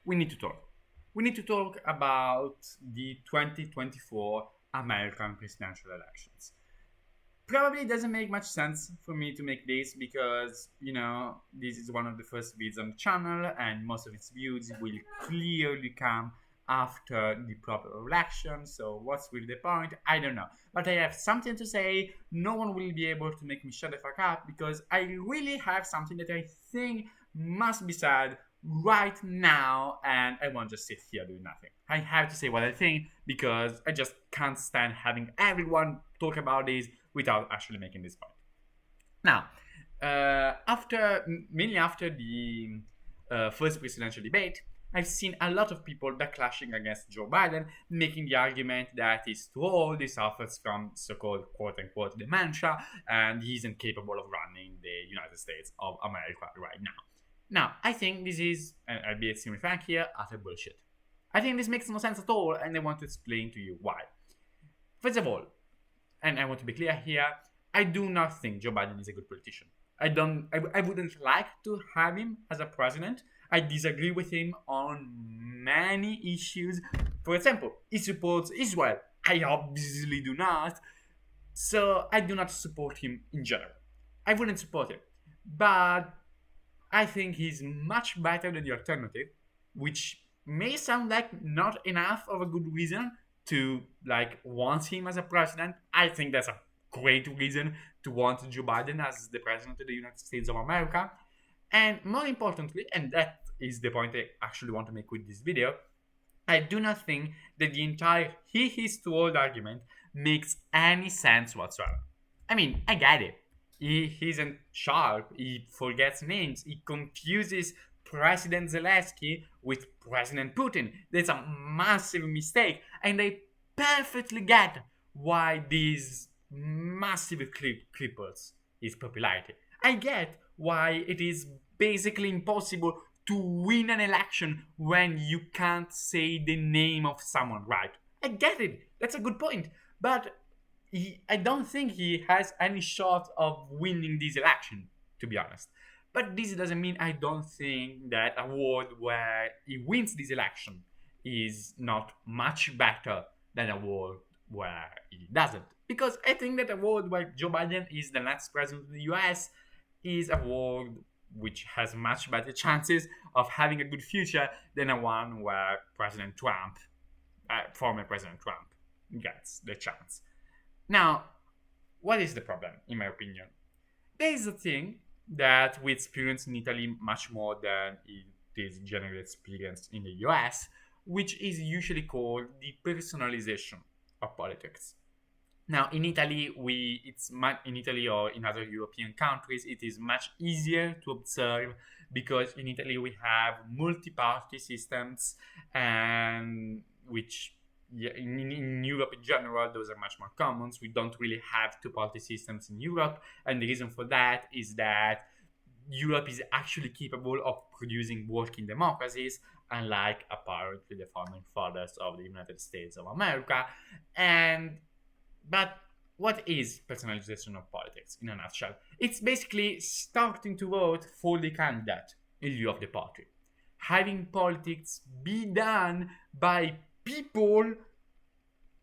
we need to talk. We need to talk about the 2024 American presidential elections. Probably doesn't make much sense for me to make this because, this is one of the first videos on the channel and most of its views will clearly come after the proper election. So what's really the point? I don't know. But I have something to say. No one will be able to make me shut the fuck up because I really have something that I think must be said right now and I won't just sit here doing nothing. I have to say what I think because I just can't stand having everyone talk about this without actually making this point. Now, mainly after the first presidential debate, I've seen a lot of people backlashing against Joe Biden, making the argument that he's too old, he suffers from so-called quote-unquote dementia, and he isn't capable of running the United States of America right now. Now, I think this is, and I'll be extremely frank here, utter bullshit. I think this makes no sense at all, and I want to explain to you why. First of all, and I want to be clear here, I do not think Joe Biden is a good politician. I wouldn't like to have him as a president. I disagree with him on many issues. For example, he supports Israel. I obviously do not. So I do not support him in general. I wouldn't support him. But I think he's much better than the alternative, which may sound like not enough of a good reason to want him as a president. I think that's a great reason to want Joe Biden as the president of the United States of America. And more importantly, and that is the point I actually want to make with this video, I do not think that the entire he is too old argument makes any sense whatsoever. I mean, I get it. He isn't sharp, he forgets names, he confuses President Zelensky with President Putin. That's a massive mistake, and I perfectly get why this massive cripples his popularity. I get why it is basically impossible to win an election when you can't say the name of someone right. I get it. That's a good point. But I don't think he has any shot of winning this election, to be honest. But this doesn't mean I don't think that a world where he wins this election is not much better than a world where he doesn't. Because I think that a world where Joe Biden is the next president of the US is a world which has much better chances of having a good future than a one where former President Trump, gets the chance. Now, what is the problem, in my opinion? There is a thing that we experience in Italy much more than it is generally experienced in the US, which is usually called the personalization of politics. Now, in Italy, in Italy or in other European countries, it is much easier to observe because in Italy we have multi-party systems, and which in Europe in general, those are much more common. We don't really have two-party systems in Europe, and the reason for that is that Europe is actually capable of producing working democracies, unlike apparently the founding fathers of the United States of America. But what is personalization of politics in a nutshell? It's basically starting to vote for the candidate in lieu of the party. Having politics be done by people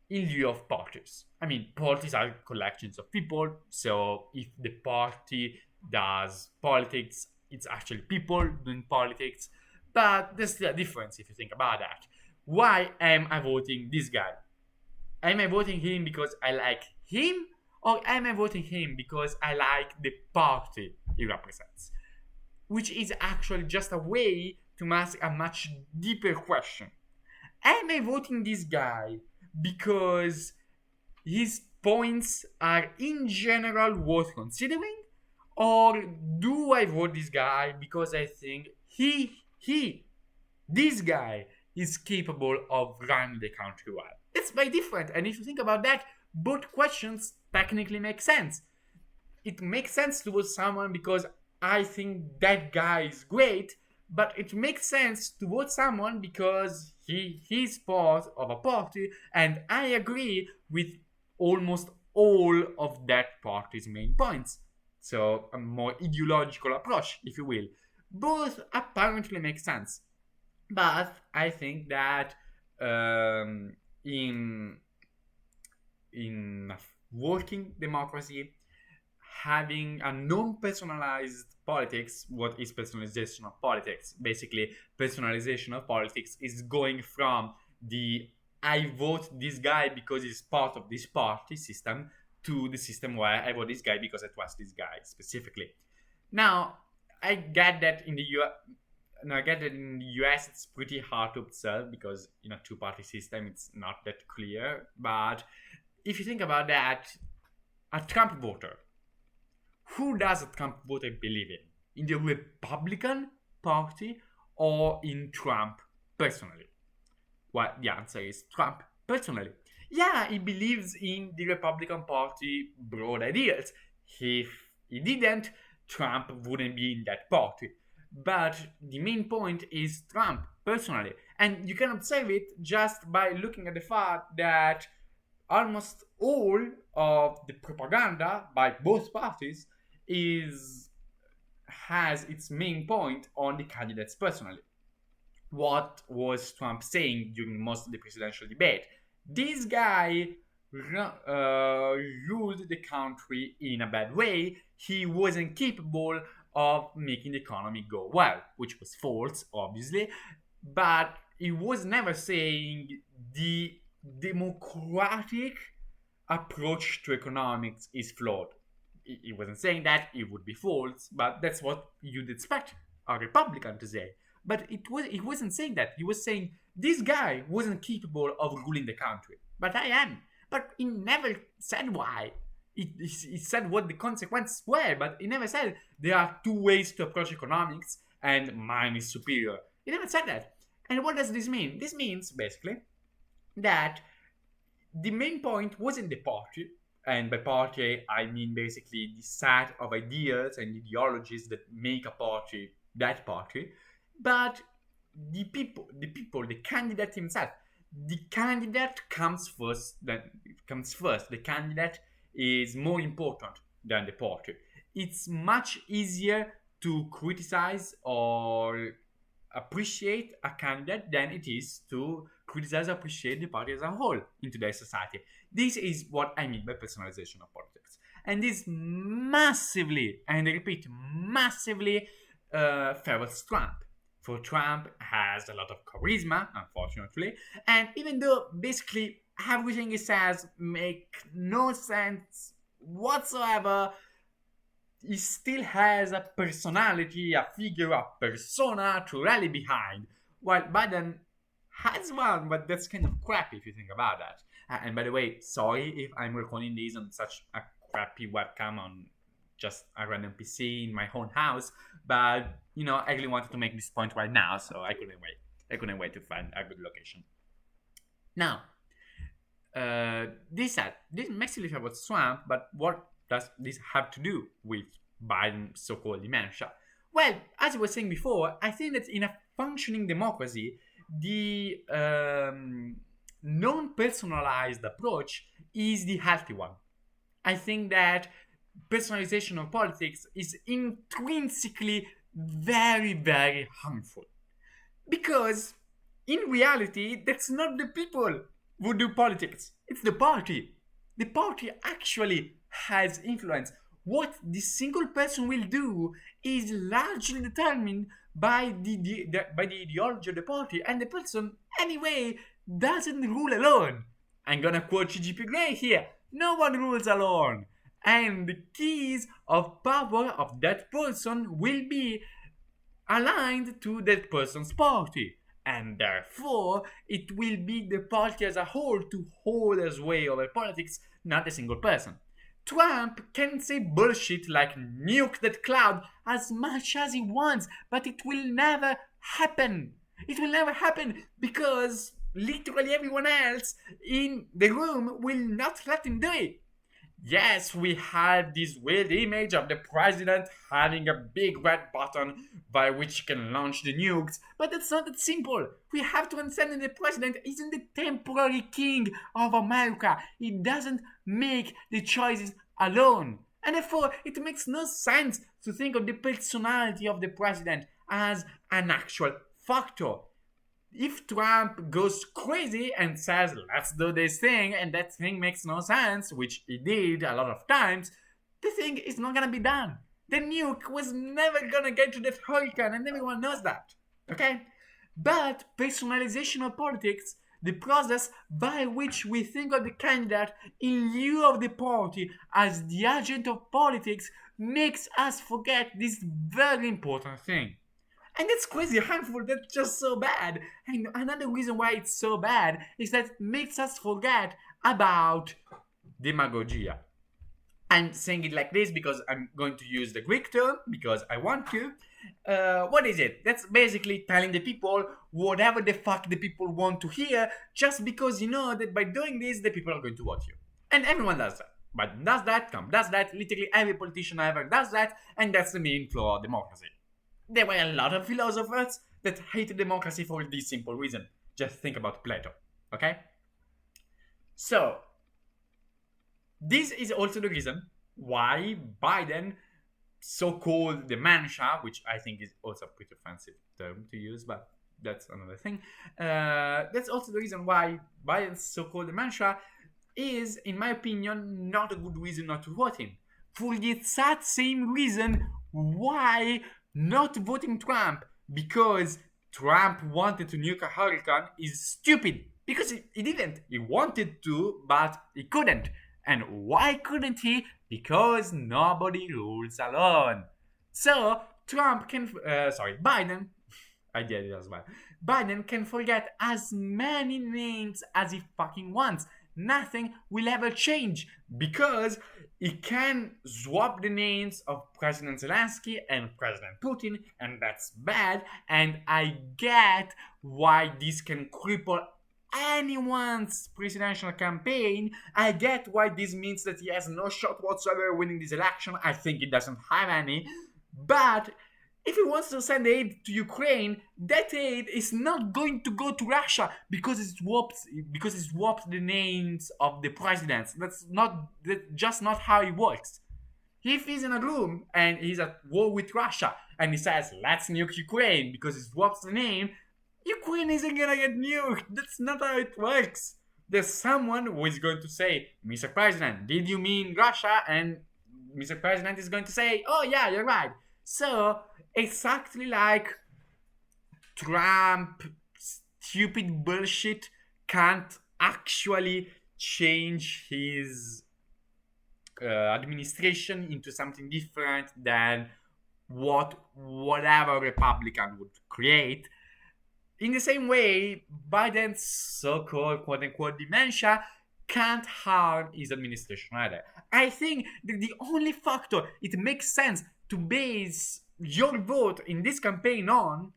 in lieu of parties. I mean, parties are collections of people, so if the party does politics, it's actually people doing politics. But there's still a difference if you think about that. Why am I voting this guy? Am I voting him because I like him? Or am I voting him because I like the party he represents? Which is actually just a way to ask a much deeper question. Am I voting this guy because his points are in general worth considering? Or do I vote this guy because I think this guy is capable of running the country well? It's very different. And if you think about that, both questions technically make sense. It makes sense to vote someone because I think that guy is great, but it makes sense to vote someone because he's part of a party, and I agree with almost all of that party's main points. So a more ideological approach, if you will. Both apparently make sense. But I think that um, in a working democracy, having a non-personalized politics, what is personalization of politics? Basically, personalization of politics is going from the I vote this guy because he's part of this party system to the system where I vote this guy because I trust this guy specifically. Now, I get that in the US, I get that in the US it's pretty hard to observe because in a two-party system it's not that clear. But if you think about that, a Trump voter, who does a Trump voter believe in? In the Republican Party or in Trump personally? Well, the answer is Trump personally. Yeah, he believes in the Republican Party broad ideas. If he didn't, Trump wouldn't be in that party. But the main point is Trump personally. And you can observe it just by looking at the fact that almost all of the propaganda by both parties is has its main point on the candidates personally. What was Trump saying during most of the presidential debate? This guy ruled the country in a bad way. He wasn't capable of making the economy go well, which was false, obviously. But he was never saying the democratic approach to economics is flawed. He wasn't saying that, it would be false, but that's what you'd expect a Republican to say. But he wasn't saying that. He was saying this guy wasn't capable of ruling the country, but I am. But he never said why. He said what the consequences were, but he never said there are two ways to approach economics and mine is superior. He never said that. And what does this mean? This means basically that the main point wasn't the party, and by party I mean basically the set of ideas and ideologies that make a party that party, but the candidate himself. The candidate comes first. That comes first. The candidate is more important than the party. It's much easier to criticize or appreciate a candidate than it is to criticize or appreciate the party as a whole in today's society. This is what I mean by personalization of politics. And this massively, and I repeat, massively favors Trump. For Trump has a lot of charisma, unfortunately, and even though basically everything he says make no sense whatsoever, he still has a personality, a figure, a persona to rally behind. While Biden has one, but that's kind of crappy if you think about that. And by the way, sorry if I'm recording this on such a crappy webcam on just a random PC in my own house, but I really wanted to make this point right now, so I couldn't wait. I couldn't wait to find a good location. Now, this massively favors Trump, but what does this have to do with Biden's so-called dementia? Well, as I was saying before, I think that in a functioning democracy, the non-personalized approach is the healthy one. I think that personalization of politics is intrinsically very, very harmful. Because in reality, that's not the people who do politics, it's the party. The party actually has influence. What the single person will do is largely determined by by the ideology of the party, and the person, anyway, doesn't rule alone. I'm gonna quote GGP Grey here: no one rules alone. And the keys of power of that person will be aligned to that person's party. And therefore, it will be the party as a whole to hold a sway over politics, not a single person. Trump can say bullshit like nuke that cloud as much as he wants, but it will never happen. It will never happen because literally everyone else in the room will not let him do it. Yes, we have this weird image of the president having a big red button by which he can launch the nukes, but it's not that simple. We have to understand that the president isn't the temporary king of America. He doesn't make the choices alone. And therefore, it makes no sense to think of the personality of the president as an actual factor. if Trump goes crazy and says, let's do this thing, and that thing makes no sense, which he did a lot of times, the thing is not gonna be done. The nuke was never gonna get to that hurricane, and everyone knows that. Okay? But personalization of politics, the process by which we think of the candidate in lieu of the party as the agent of politics, makes us forget this very important thing. And that's crazy harmful, that's just so bad. And another reason why it's so bad is that it makes us forget about demagogia. I'm saying it like this because I'm going to use the Greek term because I want to. What is it? That's basically telling the people whatever the fuck the people want to hear, just because you know that by doing this, the people are going to watch you. And everyone does that. But does that, Trump does that, literally every politician ever does that, and that's the main flaw of democracy. There were a lot of philosophers that hated democracy for this simple reason. Just think about Plato, okay? So, this is also the reason why Biden, so-called dementia, which I think is also a pretty offensive term to use, but that's another thing. That's also the reason why Biden's so-called dementia is, in my opinion, not a good reason not to vote him. For the exact same reason why not voting Trump, because Trump wanted to nuke a hurricane, is stupid. Because he didn't. He wanted to, but he couldn't. And why couldn't he? Because nobody rules alone. So Biden, I did it as well. Biden can forget as many names as he fucking wants. Nothing will ever change because he can swap the names of President Zelensky and President Putin, and that's bad. And I get why this can cripple anyone's presidential campaign. I get why this means that he has no shot whatsoever winning this election. I think he doesn't have any. But if he wants to send aid to Ukraine, that aid is not going to go to Russia because it swaps the names of the presidents. That's just not how it works. If he's in a room and he's at war with Russia and he says, let's nuke Ukraine because it swaps the name, Ukraine isn't gonna get nuked. That's not how it works. There's someone who is going to say, Mr. President, did you mean Russia? And Mr. President is going to say, oh yeah, you're right. So, exactly like Trump stupid bullshit can't actually change his administration into something different than whatever Republican would create. In the same way, Biden's so-called quote-unquote dementia can't harm his administration either. I think that the only factor it makes sense to base your vote in this campaign on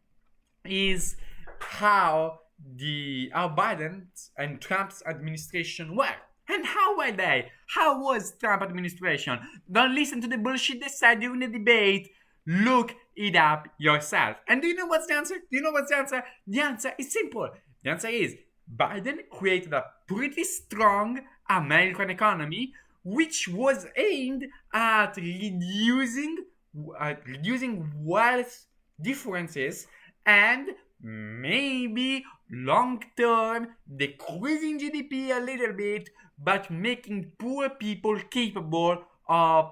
is how Biden's and Trump's administration were. And how were they? How was Trump administration? Don't listen to the bullshit they said during the debate. Look it up yourself. And do you know what's the answer? The answer is simple. The answer is Biden created a pretty strong American economy which was aimed at reducing wealth differences and maybe long term decreasing GDP a little bit, but making poor people capable of,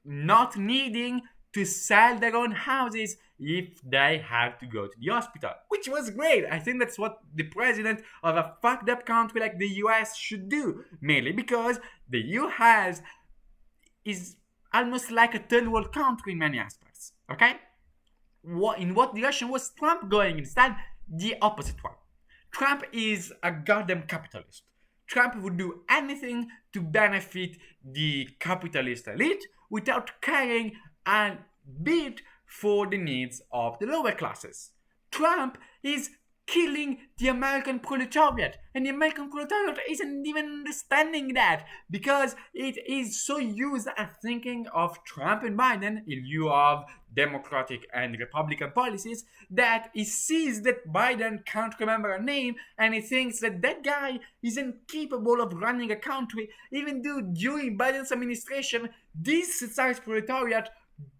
not needing to sell their own houses if they have to go to the hospital, which was great. I think that's what the president of a fucked up country like the US should do, mainly because the US is almost like a third world country in many aspects, okay? In what direction was Trump going? Instead, the opposite one. Trump is a goddamn capitalist. Trump would do anything to benefit the capitalist elite without caring a bit for the needs of the lower classes. Trump is killing the American proletariat, and the American proletariat isn't even understanding that because it is so used at thinking of Trump and Biden in lieu of Democratic and Republican policies that he sees that Biden can't remember a name and he thinks that that guy isn't capable of running a country, even though during Biden's administration this socialist proletariat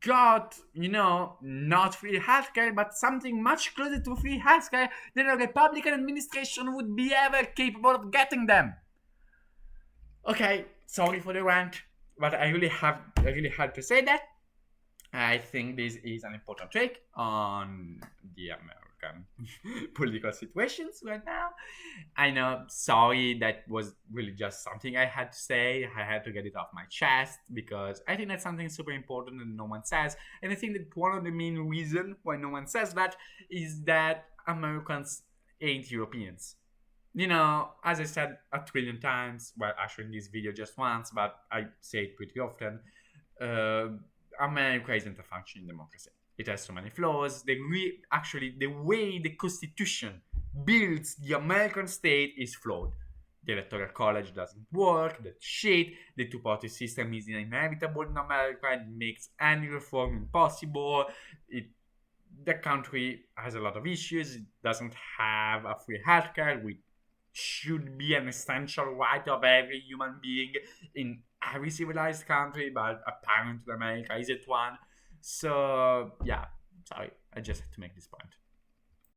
got, not free healthcare, but something much closer to free healthcare than a Republican administration would be ever capable of getting them. Okay, sorry for the rant, but I really had to say that. I think this is an important take on the American political situations right now. I know, sorry, that was really just something I had to say. I had to get it off my chest because I think that's something super important and no one says. And I think that one of the main reasons why no one says that is that Americans ain't Europeans. As I said a trillion times, well, actually in this video just once, but I say it pretty often, uh, America isn't a functioning democracy. It has so many flaws. Actually, the way the Constitution builds the American state is flawed. The Electoral College doesn't work, that's shit. The two party system is inevitable in America and makes any reform impossible. The country has a lot of issues. It doesn't have a free healthcare, which should be an essential right of every human being in every civilized country, but apparently America isn't one. So, yeah, sorry, I just had to make this point.